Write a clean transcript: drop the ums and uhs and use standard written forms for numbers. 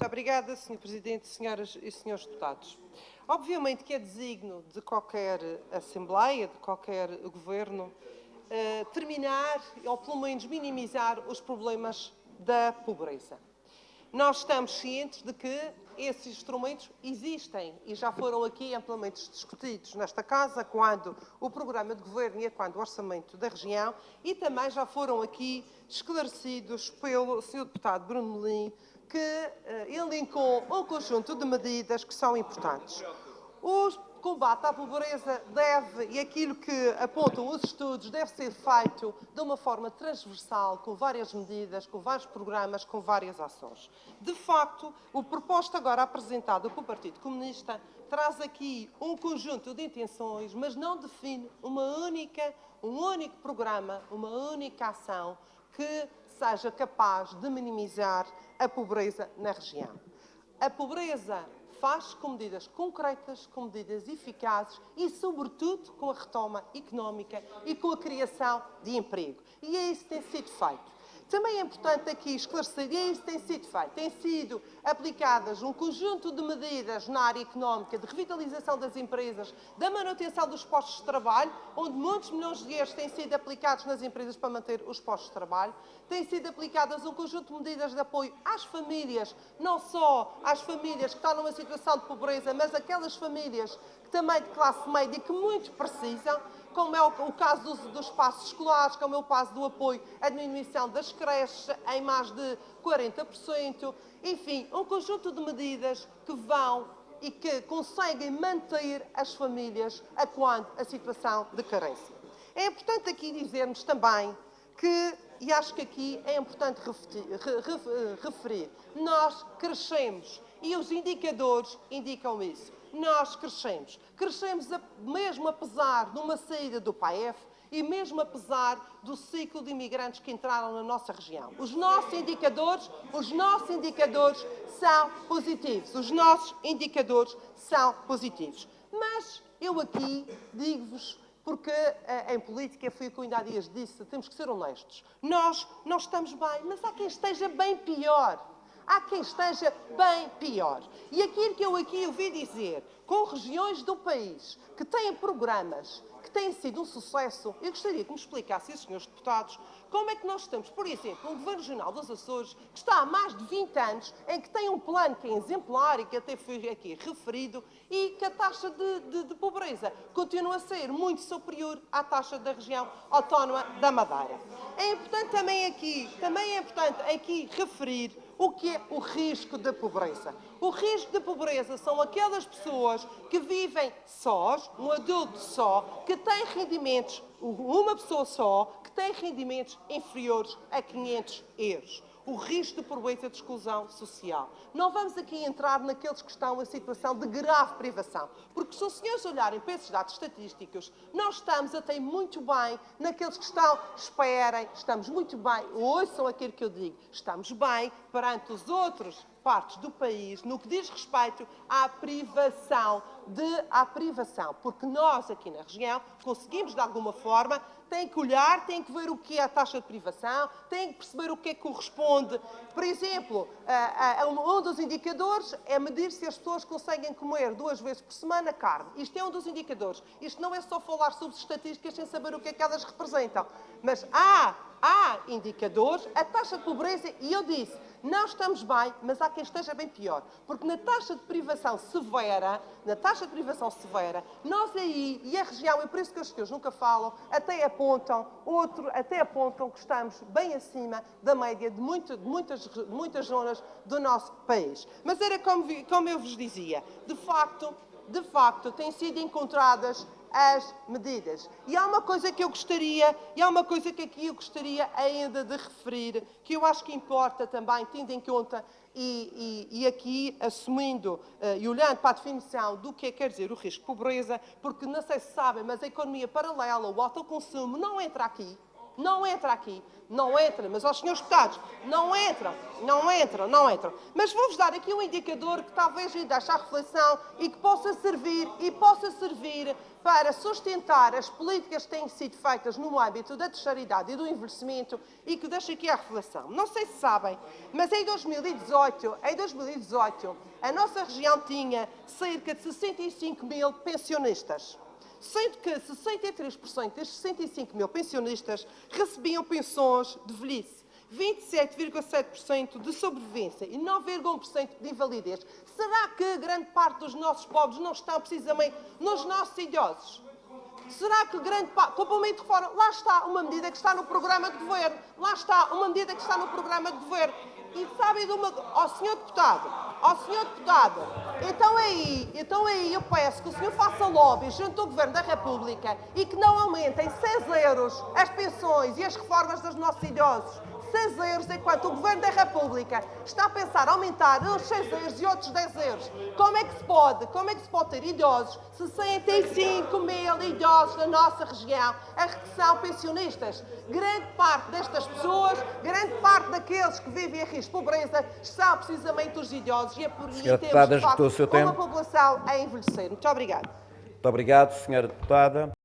Muito obrigada, Sr. Presidente, senhoras e senhores deputados. Obviamente que é desígnio de qualquer Assembleia, de qualquer Governo, terminar ou pelo menos minimizar os problemas da pobreza. Nós estamos cientes de que esses instrumentos existem e já foram aqui amplamente discutidos nesta Casa, quando o Programa de Governo e quando o Orçamento da Região, e também já foram aqui esclarecidos pelo Sr. Deputado Bruno Melim, que elencou um conjunto de medidas que são importantes. O combate à pobreza deve, e aquilo que apontam os estudos, deve ser feito de uma forma transversal, com várias medidas, com vários programas, com várias ações. De facto, o proposto agora apresentado pelo Partido Comunista traz aqui um conjunto de intenções, mas não define um único programa, uma única ação que seja capaz de minimizar a pobreza na região. A pobreza faz com medidas concretas, com medidas eficazes e, sobretudo, com a retoma económica e com a criação de emprego. E é isso que tem sido feito. Também é importante aqui esclarecer, e é isso que tem sido feito. Têm sido aplicadas um conjunto de medidas na área económica, de revitalização das empresas, da manutenção dos postos de trabalho, onde muitos milhões de euros têm sido aplicados nas empresas para manter os postos de trabalho. Têm sido aplicadas um conjunto de medidas de apoio às famílias, não só às famílias que estão numa situação de pobreza, mas aquelas famílias que também de classe média que muito precisam, como é o caso dos espaços escolares, como é o caso do apoio à diminuição das creches em mais de 40%. Enfim, um conjunto de medidas que vão e que conseguem manter as famílias a quando a situação de carência. É importante aqui dizermos também que, e acho que aqui é importante referir, nós crescemos e os indicadores indicam isso. Nós crescemos. Crescemos mesmo apesar de uma saída do PAEF e mesmo apesar do ciclo de imigrantes que entraram na nossa região. Os nossos indicadores são positivos. Os nossos indicadores são positivos. Mas eu aqui digo-vos, porque em política, foi o que eu ainda há dias disse, temos que ser honestos. Nós estamos bem, mas há quem esteja bem pior. Há quem esteja bem pior. E aquilo que eu aqui ouvi dizer, com regiões do país que têm programas que têm sido um sucesso, eu gostaria que me explicassem, senhores deputados, como é que nós estamos, por exemplo, um Governo Regional dos Açores, que está há mais de 20 anos, em que tem um plano que é exemplar e que até foi aqui referido, e que a taxa de pobreza continua a ser muito superior à taxa da região autónoma da Madeira. É importante também aqui referir o que é o risco da pobreza. O risco da pobreza são aquelas pessoas que vivem sós, um adulto só, que tem rendimentos, uma pessoa só, que tem rendimentos inferiores a 500 euros. O risco de pobreza de exclusão social. Não vamos aqui entrar naqueles que estão em situação de grave privação, porque se os senhores olharem para esses dados estatísticos, nós estamos até muito bem naqueles que estão, esperem, estamos muito bem, ouçam aquilo que eu digo, estamos bem perante os outros partes do país no que diz respeito à privação, porque nós aqui na região conseguimos de alguma forma, tem que olhar, tem que ver o que é a taxa de privação, tem que perceber o que é que corresponde. Por exemplo, um dos indicadores é medir se as pessoas conseguem comer 2 vezes por semana carne. Isto é um dos indicadores. Isto não é só falar sobre estatísticas sem saber o que é que elas representam. Mas há indicadores, a taxa de pobreza, e eu disse, não estamos bem, mas há quem esteja bem pior. Porque na taxa de privação severa, nós aí, e a região, é por isso que os senhores nunca falam, até apontam que estamos bem acima da média de muitas zonas do nosso país. Mas era como eu vos dizia, de facto, têm sido encontradas as medidas. E há uma coisa que aqui eu gostaria ainda de referir, que eu acho que importa também, tendo em conta e aqui assumindo e olhando para a definição do que quer dizer o risco de pobreza, porque não sei se sabem, mas a economia paralela, o autoconsumo, não entra aqui. não entra aqui. Não entra, mas aos senhores deputados, não entram. Mas vou-vos dar aqui um indicador que talvez lhe deixe à reflexão e que possa servir para sustentar as políticas que têm sido feitas no âmbito da terceira idade e do envelhecimento e que deixo aqui à reflexão. Não sei se sabem, mas em 2018, a nossa região tinha cerca de 65 mil pensionistas. Sendo que 63% destes 65 mil pensionistas recebiam pensões de velhice, 27,7% de sobrevivência e 9,1% de invalidez. Será que grande parte dos nossos pobres não estão precisamente nos nossos idosos? Será que grande parte... Complemento de reforma. Lá está uma medida que está no programa de governo. E sabem de uma... Ó, senhor deputado, então aí eu peço que o senhor faça lobby junto ao Governo da República e que não aumentem 6 euros as pensões e as reformas dos nossos idosos. 6 euros, enquanto o Governo da República está a pensar aumentar uns 6 euros e outros 10 euros. Como é que se pode ter idosos, 65 mil idosos na nossa região, que são pensionistas? Grande parte destas pessoas, grande parte daqueles que vivem em risco de pobreza, são precisamente os idosos e é por isso que temos, de facto, uma população a envelhecer. Muito obrigada. Muito obrigado, Sra. Deputada.